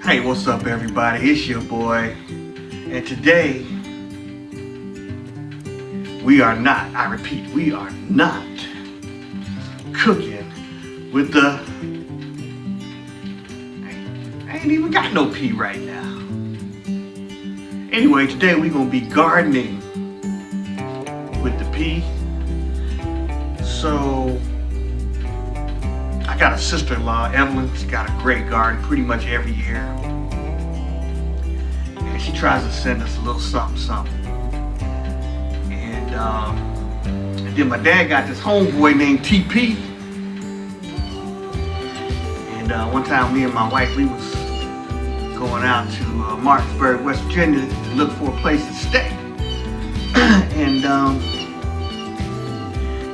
Hey, what's up everybody? It's your boy, and today we are not, I repeat, we are not cooking with the, I ain't even got no pea right now. Anyway, today we gonna be gardening with the pea. So I got a sister-in-law, Evelyn. She's got a great garden pretty much every year. And she tries to send us a little something. And then my dad got this homeboy named TP. And one time me and my wife, we was going out to Martinsburg, West Virginia to look for a place to stay. And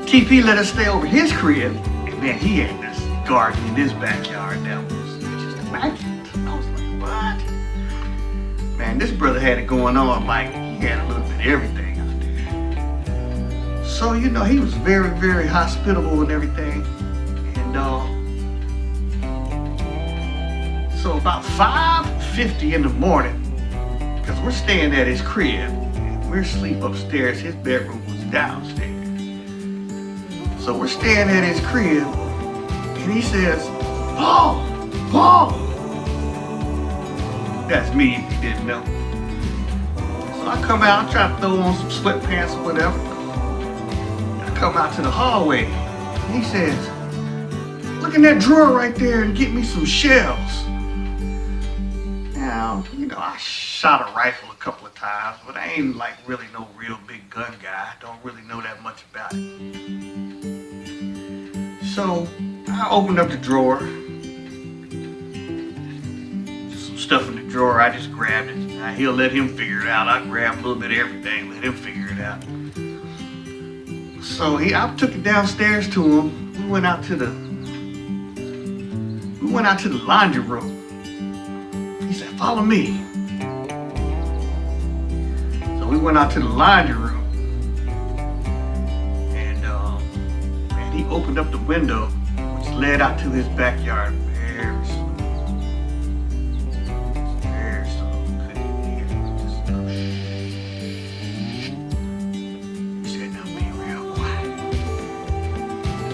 TP let us stay over his crib. And man, he had this garden in his backyard that was just immaculate. I was like, what? Man, this brother had it going on like he had a little bit of everything out there. So, you know, he was very, very hospitable and everything. And so about 5:50 in the morning, because we're staying at his crib, and we're asleep upstairs, his bedroom was downstairs. So we're staying at his crib, and he says, Paul! That's me if you didn't know. So I come out, try to throw on some sweatpants or whatever. I come out to the hallway, and he says, look in that drawer right there and get me some shells. Now, you know, I shot a rifle a couple of times, but I ain't like really no real big gun guy. Don't really know that much about it. So I opened up the drawer. Some stuff in the drawer, I just grabbed it. Now, he'll let him figure it out. I grabbed a little bit of everything, let him figure it out. So I took it downstairs to him. We went out to the laundry room. He said, follow me. So we went out to the laundry room. He opened up the window, which led out to his backyard very slow. Very slow. Couldn't hear it. Just he said, now be real quiet.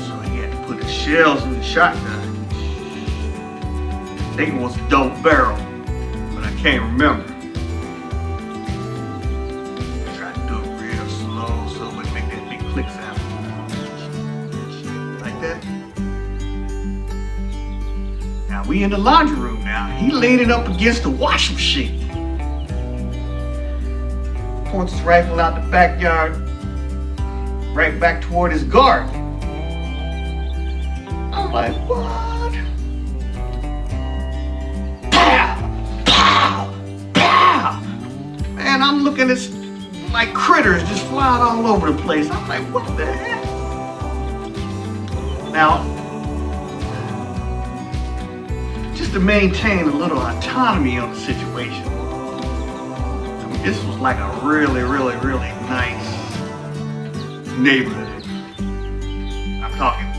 So he had to put his shells in the shotgun. I think it was a double barrel, but I can't remember. I tried to do it real slow so it wouldn't make that big click sound. Now we in the laundry room now. He laid it up against the washing machine. Points his rifle out the backyard, right back toward his garden. I'm like, what? Pow! Pow! Pow! Man, I'm looking at like critters just flying all over the place. I'm like, what the heck? Now, just to maintain a little autonomy on the situation, I mean, this was like a really, really, really nice neighborhood. I'm talking,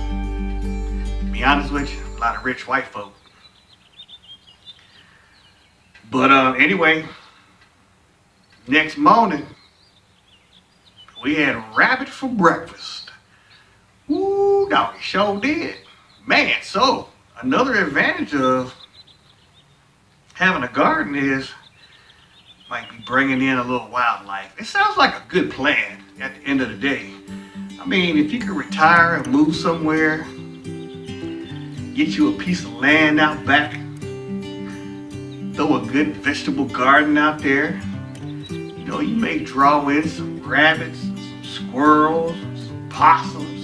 to be honest with you, a lot of rich white folk. But anyway, next morning, we had rabbit for breakfast. Ooh, dog, it sure did. Man, so another advantage of having a garden is might be bringing in a little wildlife. It sounds like a good plan at the end of the day. I mean, if you could retire and move somewhere, get you a piece of land out back, throw a good vegetable garden out there, you know, you may draw in some rabbits, some squirrels, some possums.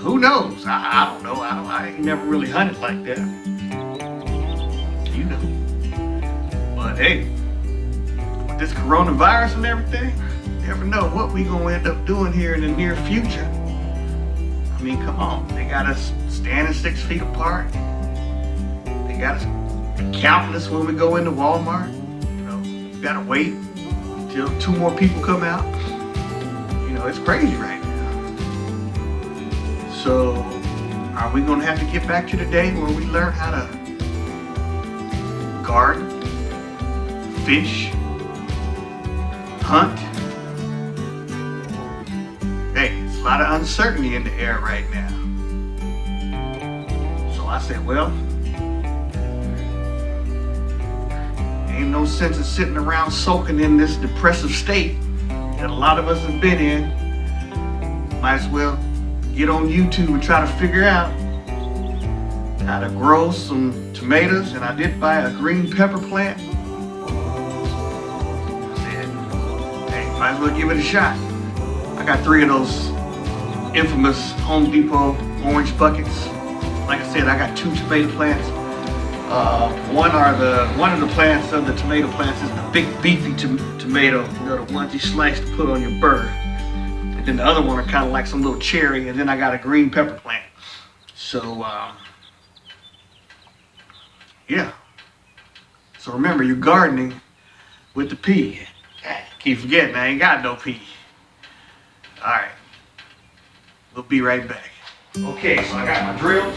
Who knows? I don't know. I ain't never really hunted like that. You know. But hey, with this coronavirus and everything, you never know what we gonna end up doing here in the near future. I mean, come on. They got us standing 6 feet apart. They got us counting us when we go into Walmart. You know, you gotta wait until 2 more people come out. You know, it's crazy right now. So Are we gonna have to get back to the day where we learn how to garden, fish, hunt? Hey, it's a lot of uncertainty in the air right now. So I said, well, ain't no sense in sitting around soaking in this depressive state that a lot of us have been in. Might as well get on YouTube and try to figure out how to grow some tomatoes. And I did buy a green pepper plant. I said, hey, might as well give it a shot. I got 3 of those infamous Home Depot orange buckets. Like I said, I got 2 tomato plants. One of the plants of the tomato plants is the big beefy tomato, you know, the ones you slice to put on your burger. And then the other one are kind of like some little cherry, and then I got a green pepper plant. So, yeah. So remember, you're gardening with the P. Keep forgetting, I ain't got no P. All right. We'll be right back. Okay, so I got my drill.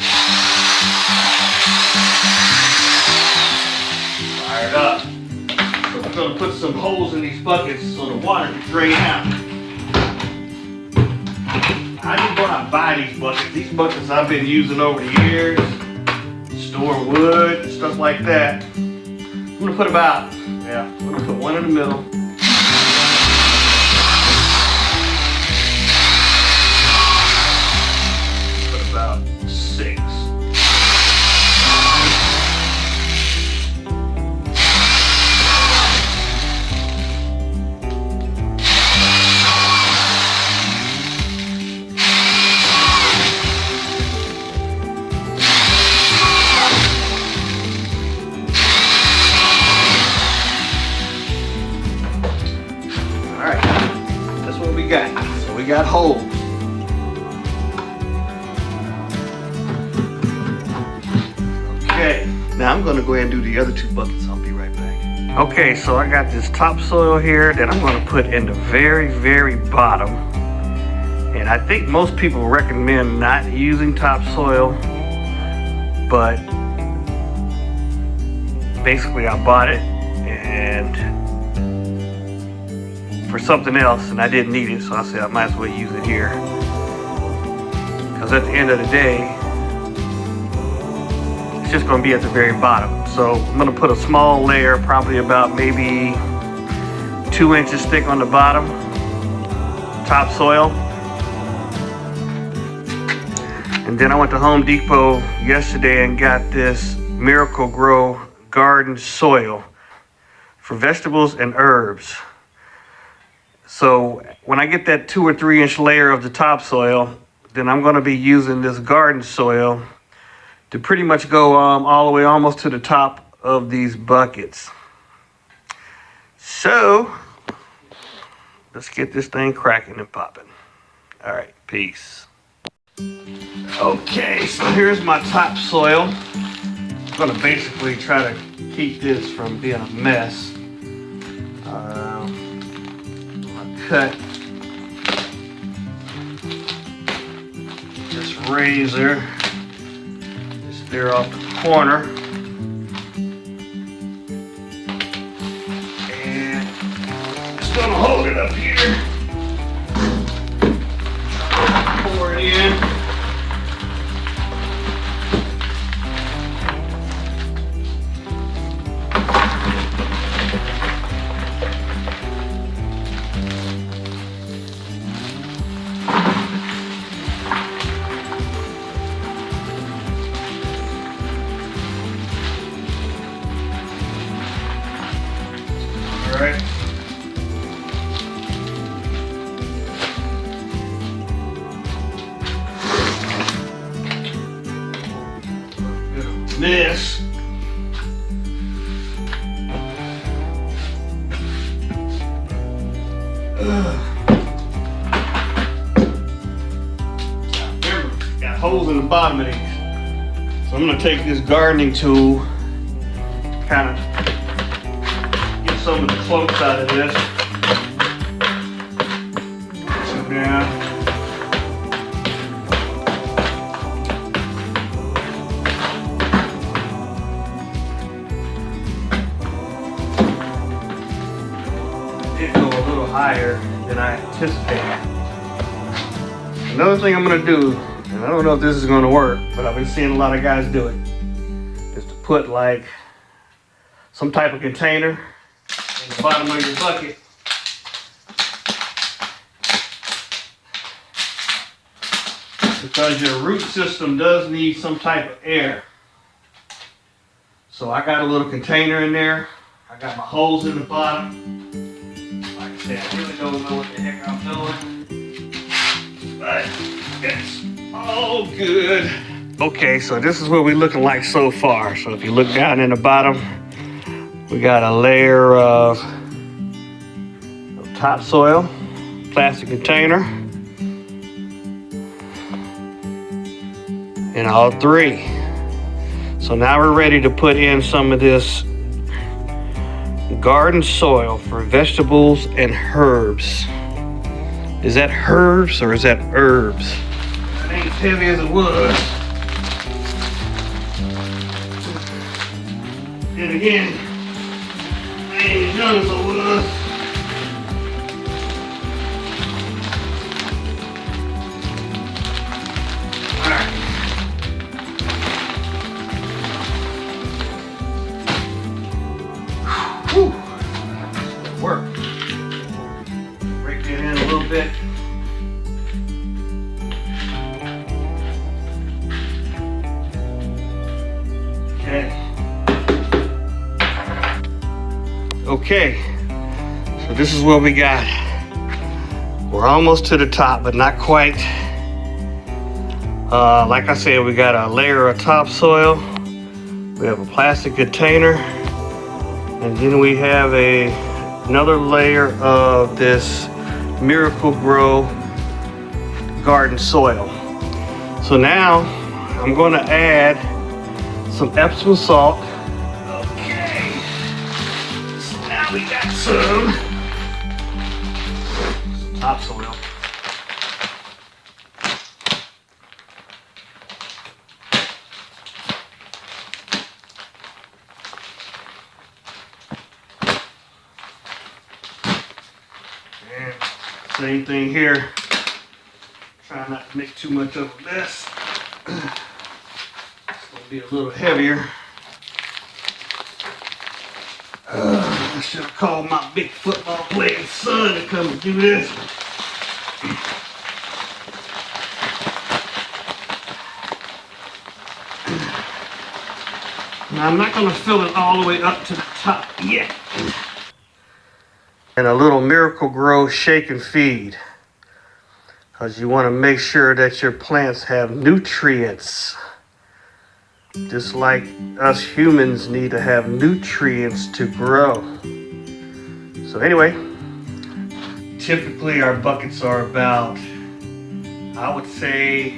Fired up. So we're gonna put some holes in these buckets so the water can drain out. I didn't go out and buy these buckets. These buckets I've been using over the years. Store wood and stuff like that. I'm gonna put I'm gonna put one in the middle. Put about 6. We got holes. Okay, now I'm gonna go ahead and do the other 2 buckets. I'll be right back. Okay, so I got this topsoil here that I'm gonna put in the very, very bottom. And I think most people recommend not using topsoil, but basically I bought it and for something else, and I didn't need it, so I said I might as well use it here. Because at the end of the day, it's just going to be at the very bottom. So I'm going to put a small layer, probably about maybe 2 inches thick on the bottom, topsoil. And then I went to Home Depot yesterday and got this Miracle Grow garden soil for vegetables and herbs. So when I get that 2 or 3 inch layer of the topsoil, then I'm going to be using this garden soil to pretty much go all the way almost to the top of these buckets. So let's get this thing cracking and popping. All right, peace. Okay, so here's my topsoil. I'm going to basically try to keep this from being a mess. Cut this razor just there off the corner, and just gonna hold it up here, pour it in. Right. This. Remember, got holes in the bottom of these. So I'm going to take this gardening tool, kind of get some of the cloaks out of this. Sit down. higher than I anticipated. Another thing I'm gonna do, and I don't know if this is gonna work, but I've been seeing a lot of guys do it, is to put like some type of container in the bottom of your bucket. Because your root system does need some type of air. So I got a little container in there. I got my holes in the bottom. Like I said, I really don't know what the heck I'm doing. But it's all good. Okay, so this is what we're looking like so far. So if you look down in the bottom, we got a layer of topsoil, plastic container, and all three. So now we're ready to put in some of this garden soil for vegetables and herbs. Is that herbs or is that herbs? It ain't as heavy as it was. And again, I ain't as young as I was. Alright. Whew. Work. Break that in a little bit. Okay, so this is what we got. We're almost to the top, but not quite. Like I said, we got a layer of topsoil. We have a plastic container, and then we have another layer of this Miracle Grow garden soil. So now I'm going to add some Epsom salt. We got some topsoil. And same thing here. Try not to make too much of this. It's going to be a little heavier. I should have called my big football playing son to come and do this. Now I'm not going to fill it all the way up to the top yet. And a little Miracle Grow shake and feed. Because you want to make sure that your plants have nutrients. Just like us humans need to have nutrients to grow. So anyway, typically our buckets are about, I would say,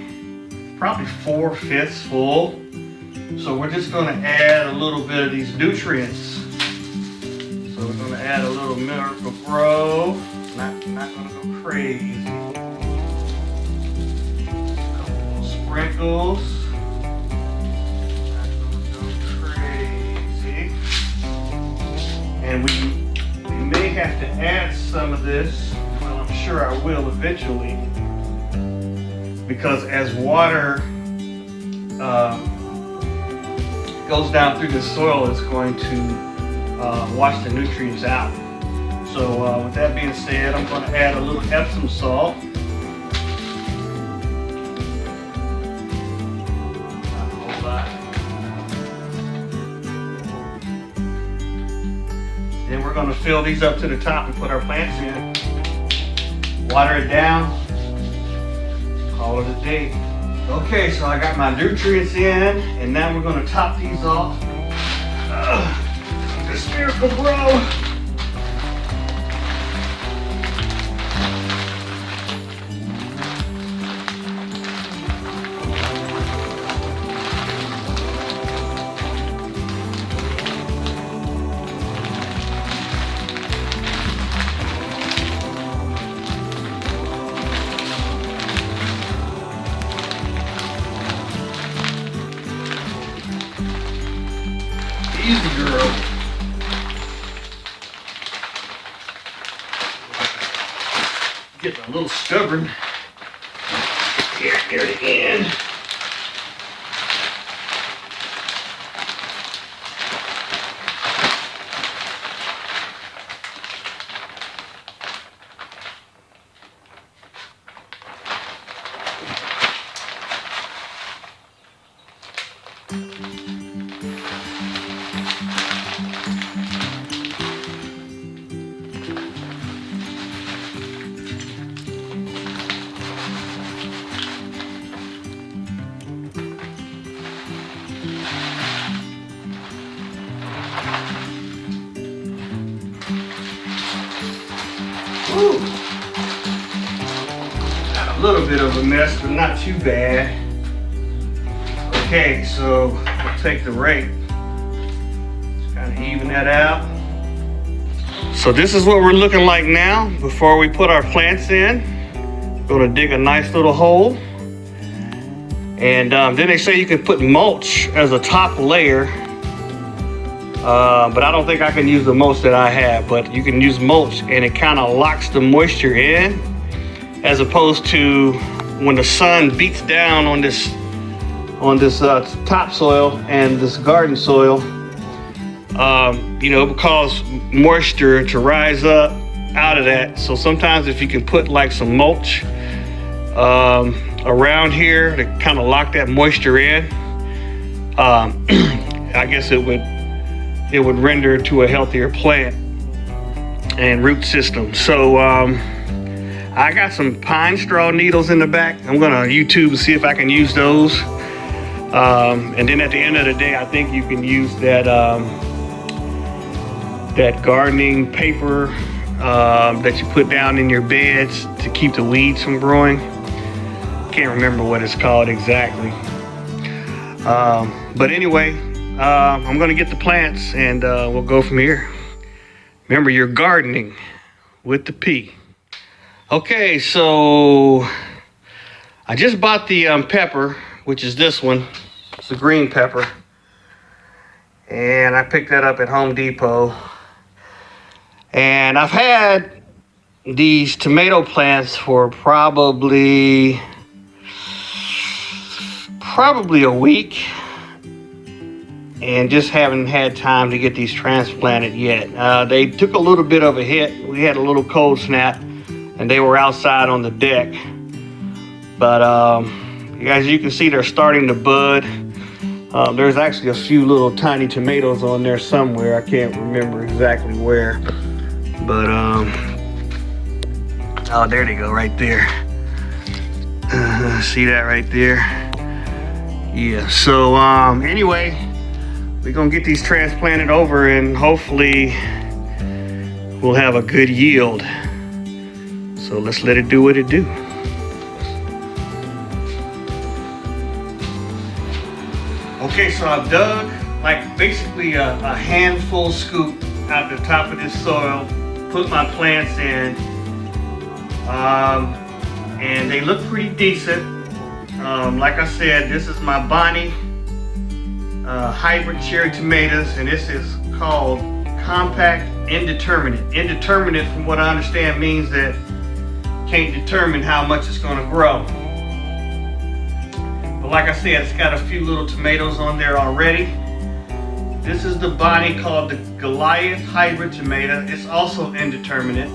probably 4/5 full. So we're just going to add a little bit of these nutrients. So we're going to add a little Miracle Grow. Not going to go crazy. A couple sprinkles. And we may have to add some of this. Well, I'm sure I will eventually, because as water goes down through the soil, it's going to wash the nutrients out. So with that being said, I'm going to add a little Epsom salt. Not a whole lot. Then we're going to fill these up to the top and put our plants in. Water it down. Call it a day. Okay, so I got my nutrients in, and now we're going to top these off. This Miracle Grow. Easy, girl. a little stubborn. Here near the end. Ooh. Got a little bit of a mess, but not too bad. Okay, so we'll take the rake. Just kind of even that out. So this is what we're looking like now before we put our plants in. Gonna dig a nice little hole. And then they say you can put mulch as a top layer. But I don't think I can use the mulch that I have, but you can use mulch and it kind of locks the moisture in, as opposed to when the sun beats down on this topsoil and this garden soil, you know, it will cause moisture to rise up out of that. So sometimes if you can put like some mulch around here to kind of lock that moisture in, I guess it would render to a healthier plant and root system. So I got some pine straw needles in the back. I'm gonna YouTube and see if I can use those. And then at the end of the day, I think you can use that that gardening paper that you put down in your beds to keep the weeds from growing. Can't remember what it's called exactly. But anyway, I'm gonna get the plants and we'll go from here. Remember, you're gardening with the P. Okay, so I just bought the pepper, which is this one. It's a green pepper. And I picked that up at Home Depot. And I've had these tomato plants for probably a week, and just haven't had time to get these transplanted yet. They took a little bit of a hit. We had a little cold snap and they were outside on the deck. But as you can see, they're starting to bud. There's actually a few little tiny tomatoes on there somewhere. I can't remember exactly where. But oh, there they go, right there. See that right there? Yeah, so anyway, we're gonna get these transplanted over and hopefully we'll have a good yield. So let's let it do what it do. Okay, so I've dug like basically a handful scoop out the top of this soil, put my plants in, and they look pretty decent. Like I said, this is my Bonnie hybrid cherry tomatoes, and this is called compact indeterminate. Indeterminate, from what I understand, means that can't determine how much it's going to grow. But like I said, it's got a few little tomatoes on there already. This is the Bonnie called the Goliath hybrid tomato. It's also indeterminate.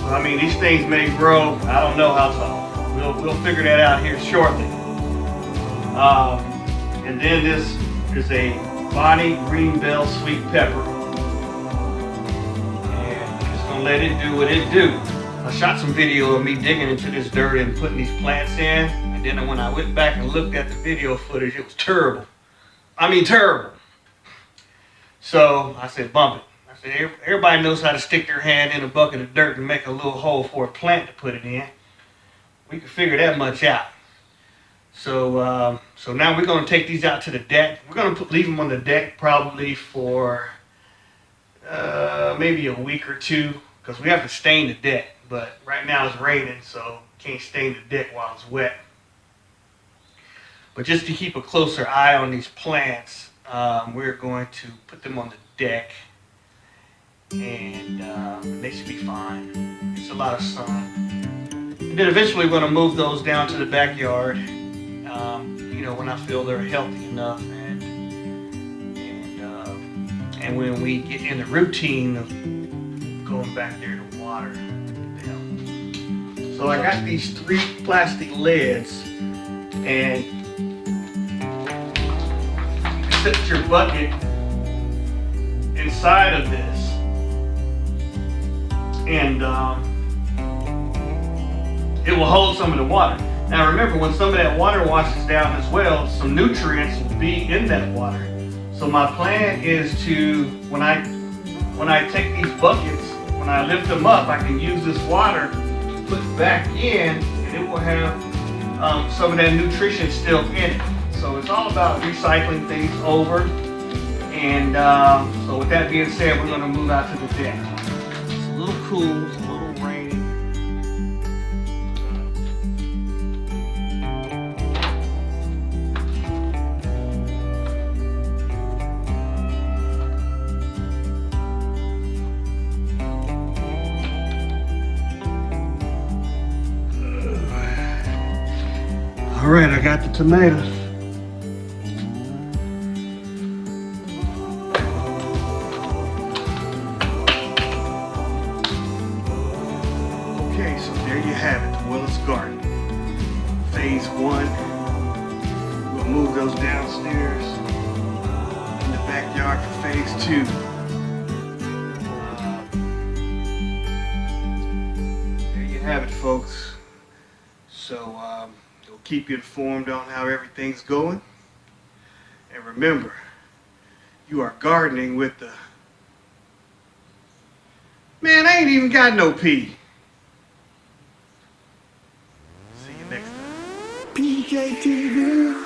I mean, these things may grow, I don't know how tall. We'll figure that out here shortly. And then this is a Bonnie green bell sweet pepper. And I'm just gonna let it do what it do. I shot some video of me digging into this dirt and putting these plants in. And then when I went back and looked at the video footage, it was terrible. I mean, terrible. So I said, bump it. I said, everybody knows how to stick their hand in a bucket of dirt and make a little hole for a plant to put it in. We can figure that much out. So so now we're going to take these out to the deck. We're going to leave them on the deck probably for maybe a week or two, because we have to stain the deck. But right now it's raining, so can't stain the deck while it's wet. But just to keep a closer eye on these plants, we're going to put them on the deck, and they should be fine. It's a lot of sun. then eventually we're going to move those down to the backyard, you know, when I feel they're healthy enough, and when we get in the routine of going back there to water them. So I got these 3 plastic lids, and you set your bucket inside of this, and it will hold some of the water. Now remember, when some of that water washes down as well, some nutrients will be in that water. So my plan is to, when I take these buckets, when I lift them up, I can use this water, put it back in, and it will have some of that nutrition still in it. So it's all about recycling things over. And so with that being said, we're going to move out to the deck. It's a little cool, it's a little rainy. All right, I got the tomatoes. Okay, so there you have it, Willis Garden. Phase 1. We'll move those downstairs in the backyard for phase 2. There you have it, folks. So, we'll keep you informed on how everything's going. And remember, you are gardening with the... Man, I ain't even got no pee. See you next time. PJTV.